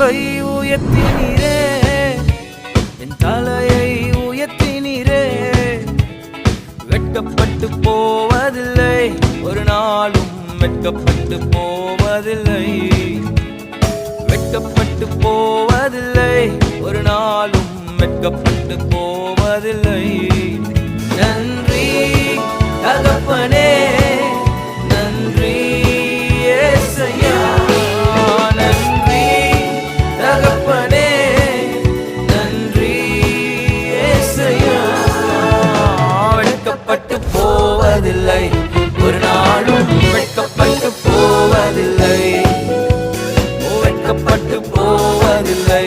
அன்பை உயர்த்தினீரே, என் தலையை உயர்த்தினீரே. வெட்கப்பட்டு போவதில்லை, ஒரு நாளும் வெட்கப்பட்டு போவதில்லை. வெட்கப்பட்டு போவதில்லை, ஒரு நாளும் வெட்கப்பட்டு போவதில்லை. நன்றி தகப்பனே, நன்றி ஏசையா. நன்றி தகப்பனே, நன்றி ஏசையா. வெட்கப்பட்டு போவதில்லை, ஒரு நாளும் வெட்கப்பட்டு போவதில்லை. வெட்கப்பட்டு போவதில்லை.